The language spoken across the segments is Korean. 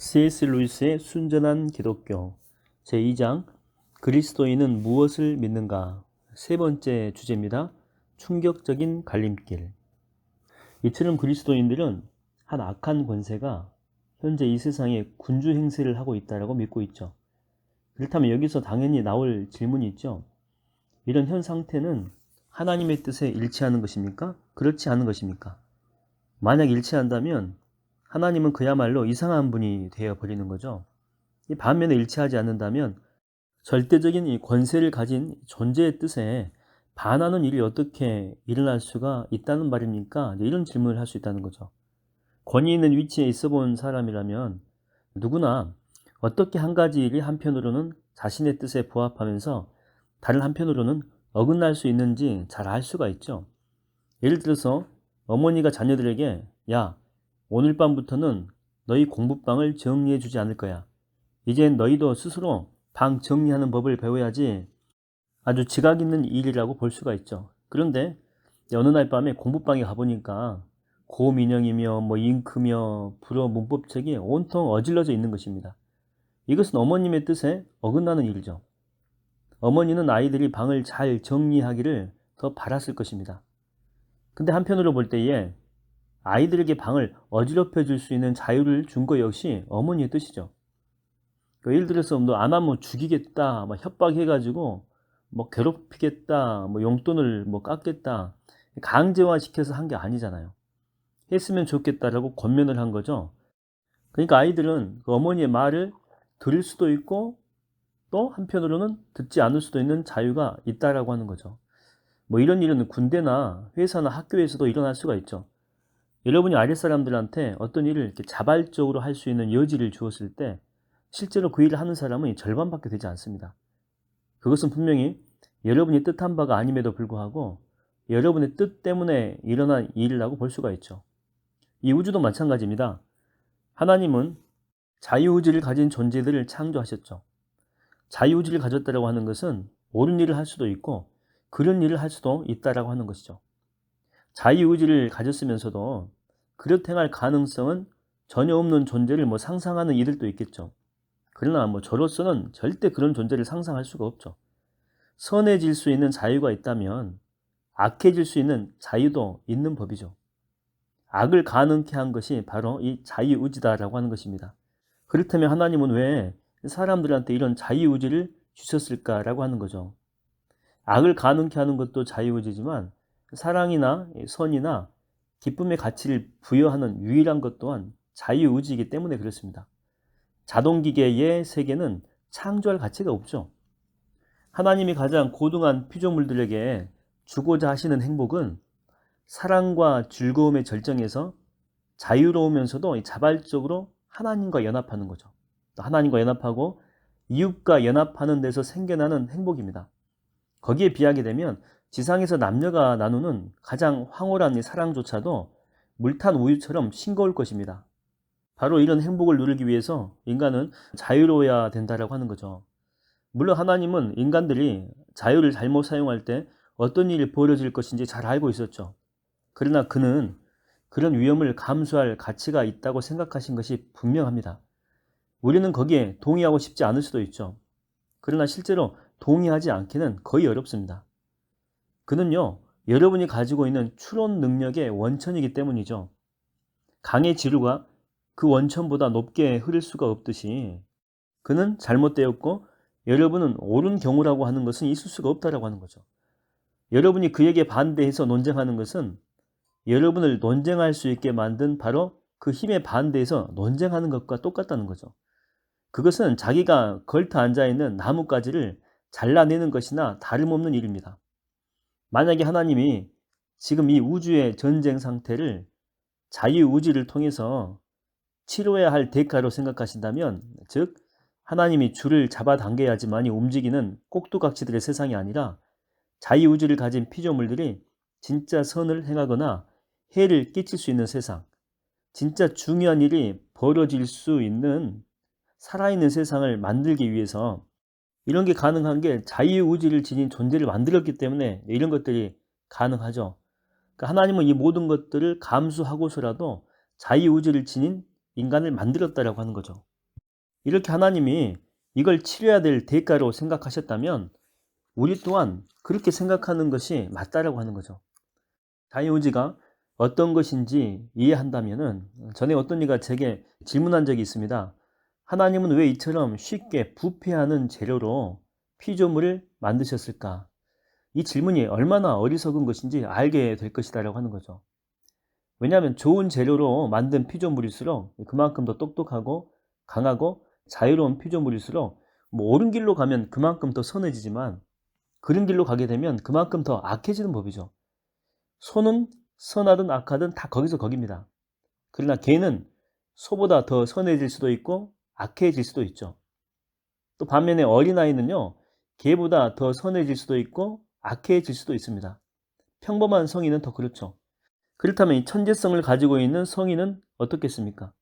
C.S. 루이스의 순전한 기독교 제2장 그리스도인은 무엇을 믿는가 세 번째 주제입니다. 충격적인 갈림길. 이처럼 그리스도인들은 한 악한 권세가 현재 이 세상에 군주 행세를 하고 있다고 믿고 있죠. 그렇다면 여기서 당연히 나올 질문이 있죠. 이런 현 상태는 하나님의 뜻에 일치하는 것입니까? 그렇지 않은 것입니까? 만약 일치한다면 하나님은 그야말로 이상한 분이 되어버리는 거죠. 이 반면에 일치하지 않는다면 절대적인 이 권세를 가진 존재의 뜻에 반하는 일이 어떻게 일어날 수가 있다는 말입니까? 이런 질문을 할 수 있다는 거죠. 권위 있는 위치에 있어 본 사람이라면 누구나 어떻게 한 가지 일이 한편으로는 자신의 뜻에 부합하면서 다른 한편으로는 어긋날 수 있는지 잘 알 수가 있죠. 예를 들어서 어머니가 자녀들에게 야, 오늘 밤부터는 너희 공부방을 정리해 주지 않을 거야. 이젠 너희도 스스로 방 정리하는 법을 배워야지. 아주 지각 있는 일이라고 볼 수가 있죠. 그런데 어느 날 밤에 공부방에 가보니까 고민형이며 잉크며 불어 문법책이 온통 어질러져 있는 것입니다. 이것은 어머님의 뜻에 어긋나는 일이죠. 어머니는 아이들이 방을 잘 정리하기를 더 바랐을 것입니다. 근데 한편으로 볼 때에 아이들에게 방을 어지럽혀 줄 수 있는 자유를 준 것 역시 어머니의 뜻이죠. 예를 들어서 너 안 하면 죽이겠다, 협박해가지고 괴롭히겠다, 용돈을 깎겠다, 강제화 시켜서 한 게 아니잖아요. 했으면 좋겠다라고 권면을 한 거죠. 그러니까 아이들은 그 어머니의 말을 들을 수도 있고 또 한편으로는 듣지 않을 수도 있는 자유가 있다라고 하는 거죠. 이런 일은 군대나 회사나 학교에서도 일어날 수가 있죠. 여러분이 아랫사람들한테 어떤 일을 이렇게 자발적으로 할 수 있는 여지를 주었을 때 실제로 그 일을 하는 사람은 절반밖에 되지 않습니다. 그것은 분명히 여러분이 뜻한 바가 아님에도 불구하고 여러분의 뜻 때문에 일어난 일이라고 볼 수가 있죠. 이 우주도 마찬가지입니다. 하나님은 자유의지를 가진 존재들을 창조하셨죠. 자유의지를 가졌다고 하는 것은 옳은 일을 할 수도 있고 그런 일을 할 수도 있다라고 하는 것이죠. 자유의지를 가졌으면서도 그렇게 행할 가능성은 전혀 없는 존재를 상상하는 이들도 있겠죠. 그러나 저로서는 절대 그런 존재를 상상할 수가 없죠. 선해질 수 있는 자유가 있다면 악해질 수 있는 자유도 있는 법이죠. 악을 가능케 한 것이 바로 이 자유의지다라고 하는 것입니다. 그렇다면 하나님은 왜 사람들한테 이런 자유의지를 주셨을까라고 하는 거죠. 악을 가능케 하는 것도 자유의지지만 사랑이나 선이나 기쁨의 가치를 부여하는 유일한 것 또한 자유의지이기 때문에 그렇습니다. 자동기계의 세계는 창조할 가치가 없죠. 하나님이 가장 고등한 피조물들에게 주고자 하시는 행복은 사랑과 즐거움의 절정에서 자유로우면서도 자발적으로 하나님과 연합하는 거죠. 하나님과 연합하고 이웃과 연합하는 데서 생겨나는 행복입니다. 거기에 비하게 되면 지상에서 남녀가 나누는 가장 황홀한 사랑조차도 물탄 우유처럼 싱거울 것입니다. 바로 이런 행복을 누리기 위해서 인간은 자유로워야 된다고 하는 거죠. 물론 하나님은 인간들이 자유를 잘못 사용할 때 어떤 일이 벌어질 것인지 잘 알고 있었죠. 그러나 그는 그런 위험을 감수할 가치가 있다고 생각하신 것이 분명합니다. 우리는 거기에 동의하고 싶지 않을 수도 있죠. 그러나 실제로 동의하지 않기는 거의 어렵습니다. 그는요, 여러분이 가지고 있는 추론 능력의 원천이기 때문이죠. 강의 지류가 그 원천보다 높게 흐를 수가 없듯이 그는 잘못되었고 여러분은 옳은 경우라고 하는 것은 있을 수가 없다라고 하는 거죠. 여러분이 그에게 반대해서 논쟁하는 것은 여러분을 논쟁할 수 있게 만든 바로 그 힘에 반대해서 논쟁하는 것과 똑같다는 거죠. 그것은 자기가 걸터 앉아있는 나뭇가지를 잘라내는 것이나 다름없는 일입니다. 만약에 하나님이 지금 이 우주의 전쟁 상태를 자유의지를 통해서 치러야 할 대가로 생각하신다면, 즉 하나님이 줄을 잡아당겨야지만이 움직이는 꼭두각시들의 세상이 아니라 자유의지를 가진 피조물들이 진짜 선을 행하거나 해를 끼칠 수 있는 세상, 진짜 중요한 일이 벌어질 수 있는 살아있는 세상을 만들기 위해서 이런 게 가능한 게 자유의지를 지닌 존재를 만들었기 때문에 이런 것들이 가능하죠. 그러니까 하나님은 이 모든 것들을 감수하고서라도 자유의지를 지닌 인간을 만들었다라고 하는 거죠. 이렇게 하나님이 이걸 치러야 될 대가로 생각하셨다면 우리 또한 그렇게 생각하는 것이 맞다라고 하는 거죠. 자유의지가 어떤 것인지 이해한다면은, 전에 어떤 이가 제게 질문한 적이 있습니다. 하나님은 왜 이처럼 쉽게 부패하는 재료로 피조물을 만드셨을까? 이 질문이 얼마나 어리석은 것인지 알게 될 것이다라고 하는 거죠. 왜냐하면 좋은 재료로 만든 피조물일수록 그만큼 더 똑똑하고 강하고 자유로운 피조물일수록 옳은 길로 가면 그만큼 더 선해지지만 그른 길로 가게 되면 그만큼 더 악해지는 법이죠. 소는 선하든 악하든 다 거기서 거깁니다. 그러나 개는 소보다 더 선해질 수도 있고 악해질 수도 있죠. 또 반면에 어린아이는요, 개보다 더 선해질 수도 있고 악해질 수도 있습니다. 평범한 성인은 더 그렇죠. 그렇다면 이 천재성을 가지고 있는 성인은 어떻겠습니까?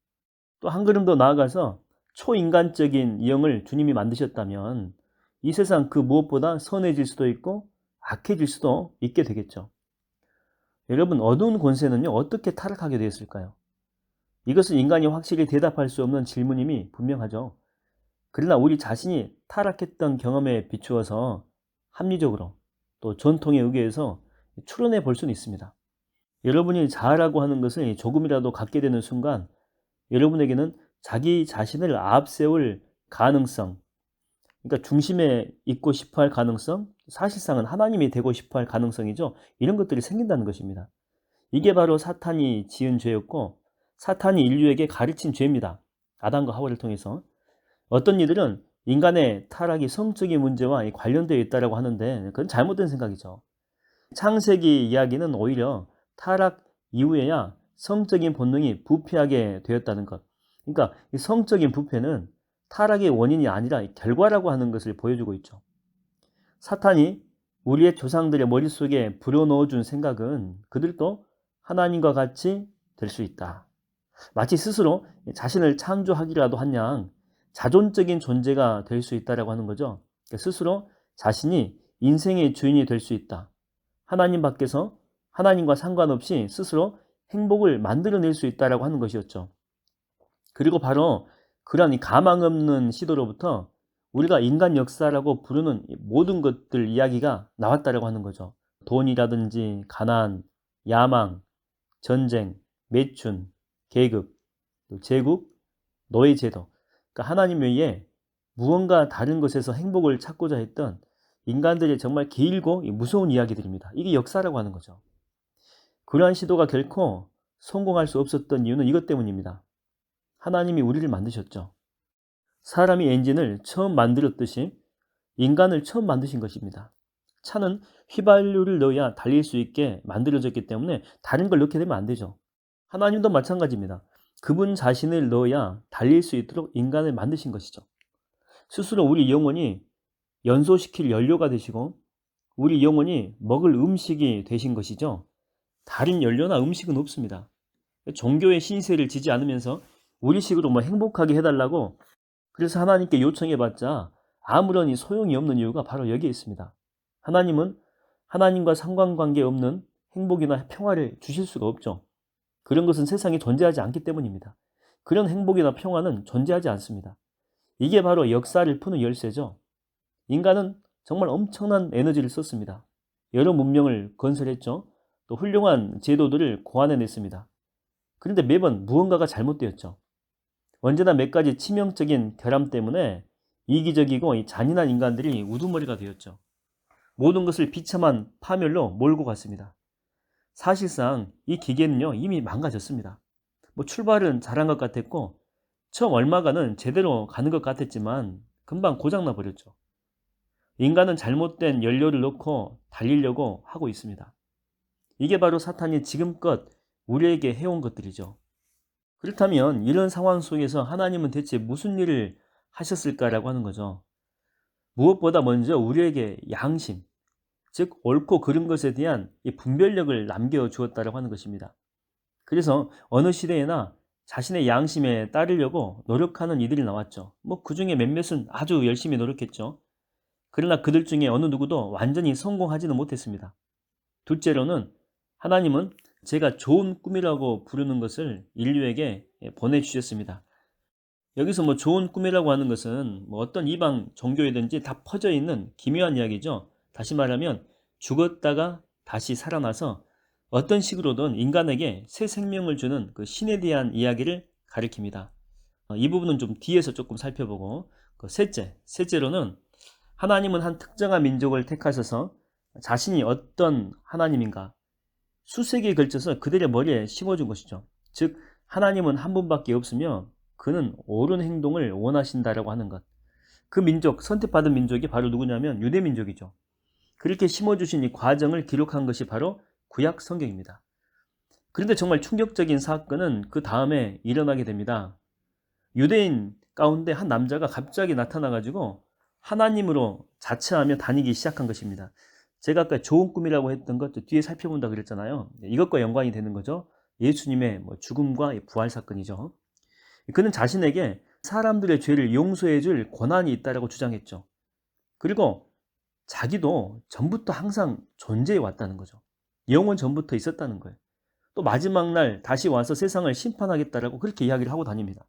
또 한 걸음 더 나아가서 초인간적인 영을 주님이 만드셨다면 이 세상 그 무엇보다 선해질 수도 있고 악해질 수도 있게 되겠죠. 여러분, 어두운 권세는요, 어떻게 타락하게 되었을까요? 이것은 인간이 확실히 대답할 수 없는 질문임이 분명하죠. 그러나 우리 자신이 타락했던 경험에 비추어서 합리적으로 또 전통에 의거해서 추론해 볼 수는 있습니다. 여러분이 자아라고 하는 것을 조금이라도 갖게 되는 순간 여러분에게는 자기 자신을 앞세울 가능성, 그러니까 중심에 있고 싶어 할 가능성, 사실상은 하나님이 되고 싶어 할 가능성이죠. 이런 것들이 생긴다는 것입니다. 이게 바로 사탄이 지은 죄였고 사탄이 인류에게 가르친 죄입니다. 아담과 하와를 통해서. 어떤 이들은 인간의 타락이 성적인 문제와 관련되어 있다고 하는데 그건 잘못된 생각이죠. 창세기 이야기는 오히려 타락 이후에야 성적인 본능이 부패하게 되었다는 것. 그러니까 이 성적인 부패는 타락의 원인이 아니라 결과라고 하는 것을 보여주고 있죠. 사탄이 우리의 조상들의 머릿속에 불어넣어준 생각은 그들도 하나님과 같이 될 수 있다. 마치 스스로 자신을 창조하기라도 한 양 자존적인 존재가 될 수 있다라고 하는 거죠. 스스로 자신이 인생의 주인이 될 수 있다. 하나님 밖에서 하나님과 상관없이 스스로 행복을 만들어낼 수 있다라고 하는 것이었죠. 그리고 바로 그러한 가망 없는 시도로부터 우리가 인간 역사라고 부르는 모든 것들 이야기가 나왔다라고 하는 거죠. 돈이라든지 가난, 야망, 전쟁, 매춘, 계급, 제국, 노예제도. 그러니까 하나님 외에 무언가 다른 것에서 행복을 찾고자 했던 인간들의 정말 길고 무서운 이야기들입니다. 이게 역사라고 하는 거죠. 그러한 시도가 결코 성공할 수 없었던 이유는 이것 때문입니다. 하나님이 우리를 만드셨죠. 사람이 엔진을 처음 만들었듯이 인간을 처음 만드신 것입니다. 차는 휘발유를 넣어야 달릴 수 있게 만들어졌기 때문에 다른 걸 넣게 되면 안 되죠. 하나님도 마찬가지입니다. 그분 자신을 넣어야 달릴 수 있도록 인간을 만드신 것이죠. 스스로 우리 영혼이 연소시킬 연료가 되시고 우리 영혼이 먹을 음식이 되신 것이죠. 다른 연료나 음식은 없습니다. 종교의 신세를 지지 않으면서 우리식으로 행복하게 해달라고 그래서 하나님께 요청해봤자 아무런 소용이 없는 이유가 바로 여기에 있습니다. 하나님은 하나님과 상관관계 없는 행복이나 평화를 주실 수가 없죠. 그런 것은 세상에 존재하지 않기 때문입니다. 그런 행복이나 평화는 존재하지 않습니다. 이게 바로 역사를 푸는 열쇠죠. 인간은 정말 엄청난 에너지를 썼습니다. 여러 문명을 건설했죠. 또 훌륭한 제도들을 고안해냈습니다. 그런데 매번 무언가가 잘못되었죠. 언제나 몇 가지 치명적인 결함 때문에 이기적이고 잔인한 인간들이 우두머리가 되었죠. 모든 것을 비참한 파멸로 몰고 갔습니다. 사실상 이 기계는요 이미 망가졌습니다. 출발은 잘한 것 같았고 처음 얼마간은 제대로 가는 것 같았지만 금방 고장나 버렸죠. 인간은 잘못된 연료를 넣고 달리려고 하고 있습니다. 이게 바로 사탄이 지금껏 우리에게 해온 것들이죠. 그렇다면 이런 상황 속에서 하나님은 대체 무슨 일을 하셨을까라고 하는 거죠. 무엇보다 먼저 우리에게 양심, 즉 옳고 그른 것에 대한 이 분별력을 남겨주었다고 하는 것입니다. 그래서 어느 시대에나 자신의 양심에 따르려고 노력하는 이들이 나왔죠. 그 중에 몇몇은 아주 열심히 노력했죠. 그러나 그들 중에 어느 누구도 완전히 성공하지는 못했습니다. 둘째로는 하나님은 제가 좋은 꿈이라고 부르는 것을 인류에게 보내주셨습니다. 여기서 뭐 좋은 꿈이라고 하는 것은 뭐 어떤 이방 종교이든지 다 퍼져 있는 기묘한 이야기죠. 다시 말하면 죽었다가 다시 살아나서 어떤 식으로든 인간에게 새 생명을 주는 그 신에 대한 이야기를 가리킵니다. 이 부분은 좀 뒤에서 조금 살펴보고, 그 셋째로는 하나님은 한 특정한 민족을 택하셔서 자신이 어떤 하나님인가 수세기에 걸쳐서 그들의 머리에 심어준 것이죠. 즉 하나님은 한 분밖에 없으며 그는 옳은 행동을 원하신다라고 하는 것. 그 민족, 선택받은 민족이 바로 누구냐면 유대민족이죠. 그렇게 심어주신 이 과정을 기록한 것이 바로 구약 성경입니다. 그런데 정말 충격적인 사건은 그 다음에 일어나게 됩니다. 유대인 가운데 한 남자가 갑자기 나타나가지고 하나님으로 자처하며 다니기 시작한 것입니다. 제가 아까 좋은 꿈이라고 했던 것 뒤에 살펴본다 그랬잖아요. 이것과 연관이 되는 거죠. 예수님의 죽음과 부활 사건이죠. 그는 자신에게 사람들의 죄를 용서해 줄 권한이 있다고 주장했죠. 그리고 자기도 전부터 항상 존재해 왔다는 거죠. 영원 전부터 있었다는 거예요. 또 마지막 날 다시 와서 세상을 심판하겠다라고 그렇게 이야기를 하고 다닙니다.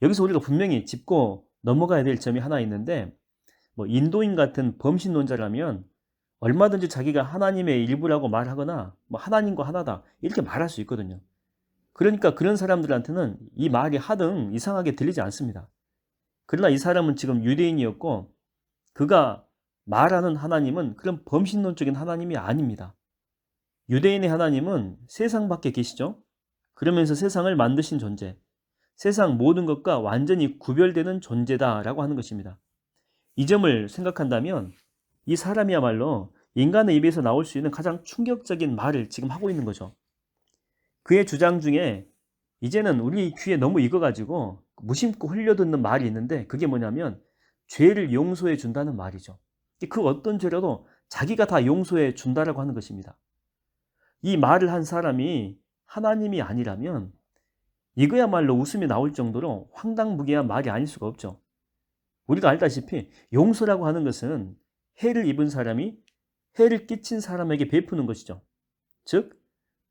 여기서 우리가 분명히 짚고 넘어가야 될 점이 하나 있는데, 인도인 같은 범신론자라면 얼마든지 자기가 하나님의 일부라고 말하거나 하나님과 하나다 이렇게 말할 수 있거든요. 그러니까 그런 사람들한테는 이 말이 하등 이상하게 들리지 않습니다. 그러나 이 사람은 지금 유대인이었고 그가 말하는 하나님은 그런 범신론적인 하나님이 아닙니다. 유대인의 하나님은 세상 밖에 계시죠. 그러면서 세상을 만드신 존재, 세상 모든 것과 완전히 구별되는 존재다라고 하는 것입니다. 이 점을 생각한다면 이 사람이야말로 인간의 입에서 나올 수 있는 가장 충격적인 말을 지금 하고 있는 거죠. 그의 주장 중에 이제는 우리 귀에 너무 익어가지고 무심코 흘려듣는 말이 있는데, 그게 뭐냐면 죄를 용서해 준다는 말이죠. 그 어떤 죄라도 자기가 다 용서해 준다라고 하는 것입니다. 이 말을 한 사람이 하나님이 아니라면 이거야말로 웃음이 나올 정도로 황당무계한 말이 아닐 수가 없죠. 우리가 알다시피 용서라고 하는 것은 해를 입은 사람이 해를 끼친 사람에게 베푸는 것이죠. 즉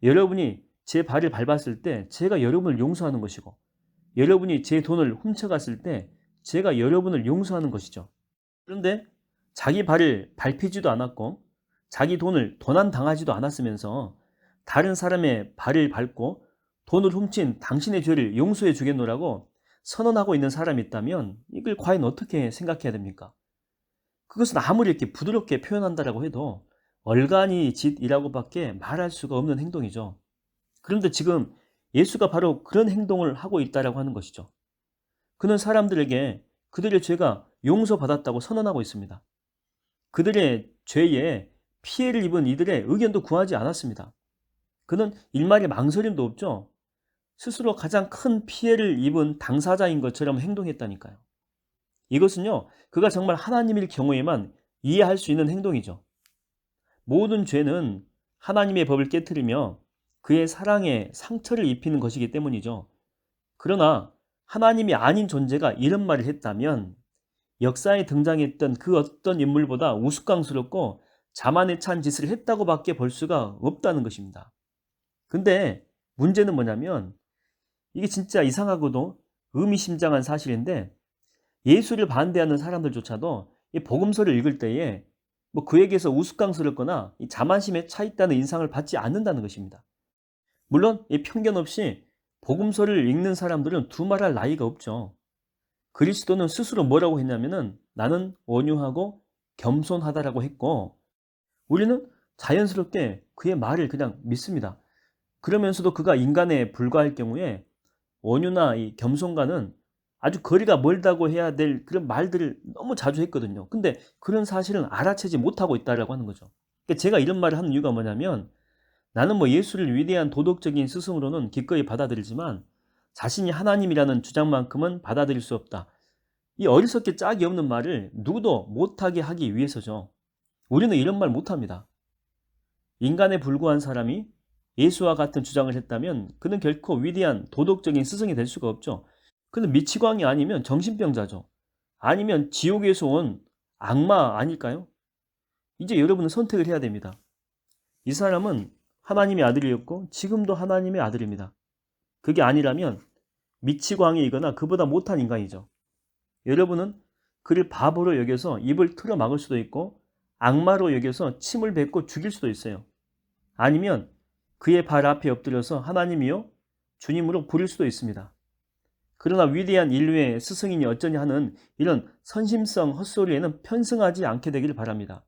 여러분이 제 발을 밟았을 때 제가 여러분을 용서하는 것이고, 여러분이 제 돈을 훔쳐갔을 때 제가 여러분을 용서하는 것이죠. 그런데 자기 발을 밟히지도 않았고 자기 돈을 도난당하지도 않았으면서 다른 사람의 발을 밟고 돈을 훔친 당신의 죄를 용서해 주겠노라고 선언하고 있는 사람이 있다면 이걸 과연 어떻게 생각해야 됩니까? 그것은 아무리 이렇게 부드럽게 표현한다라고 해도 얼간이 짓이라고밖에 말할 수가 없는 행동이죠. 그런데 지금 예수가 바로 그런 행동을 하고 있다라고 하는 것이죠. 그는 사람들에게 그들의 죄가 용서받았다고 선언하고 있습니다. 그들의 죄에 피해를 입은 이들의 의견도 구하지 않았습니다. 그는 일말의 망설임도 없죠. 스스로 가장 큰 피해를 입은 당사자인 것처럼 행동했다니까요. 이것은요, 그가 정말 하나님일 경우에만 이해할 수 있는 행동이죠. 모든 죄는 하나님의 법을 깨트리며 그의 사랑에 상처를 입히는 것이기 때문이죠. 그러나 하나님이 아닌 존재가 이런 말을 했다면 역사에 등장했던 그 어떤 인물보다 우스꽝스럽고 자만에 찬 짓을 했다고 밖에 볼 수가 없다는 것입니다. 근데 문제는 뭐냐면 이게 진짜 이상하고도 의미심장한 사실인데, 예수를 반대하는 사람들조차도 이 복음서를 읽을 때에 그에게서 우스꽝스럽거나 이 자만심에 차 있다는 인상을 받지 않는다는 것입니다. 물론 이 편견 없이 복음서를 읽는 사람들은 두말할 나위가 없죠. 그리스도는 스스로 뭐라고 했냐면은 나는 온유하고 겸손하다라고 했고, 우리는 자연스럽게 그의 말을 그냥 믿습니다. 그러면서도 그가 인간에 불과할 경우에 온유나 이 겸손과는 아주 거리가 멀다고 해야 될 그런 말들을 너무 자주 했거든요. 근데 그런 사실은 알아채지 못하고 있다라고 하는 거죠. 그러니까 제가 이런 말을 하는 이유가 뭐냐면, 나는 예수를 위대한 도덕적인 스승으로는 기꺼이 받아들이지만 자신이 하나님이라는 주장만큼은 받아들일 수 없다. 이 어리석게 짝이 없는 말을 누구도 못하게 하기 위해서죠. 우리는 이런 말 못합니다. 인간에 불과한 사람이 예수와 같은 주장을 했다면 그는 결코 위대한 도덕적인 스승이 될 수가 없죠. 그는 미치광이 아니면 정신병자죠. 아니면 지옥에서 온 악마 아닐까요? 이제 여러분은 선택을 해야 됩니다. 이 사람은 하나님의 아들이었고 지금도 하나님의 아들입니다. 그게 아니라면 미치광이이거나 그보다 못한 인간이죠. 여러분은 그를 바보로 여겨서 입을 틀어 막을 수도 있고 악마로 여겨서 침을 뱉고 죽일 수도 있어요. 아니면 그의 발 앞에 엎드려서 하나님이요 주님으로 부를 수도 있습니다. 그러나 위대한 인류의 스승이니 어쩌냐 하는 이런 선심성 헛소리에는 편승하지 않게 되기를 바랍니다.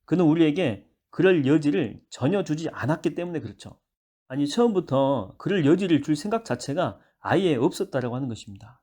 그는 우리에게 그럴 여지를 전혀 주지 않았기 때문에 그렇죠. 아니 처음부터 그럴 여지를 줄 생각 자체가 아예 없었다라고 하는 것입니다.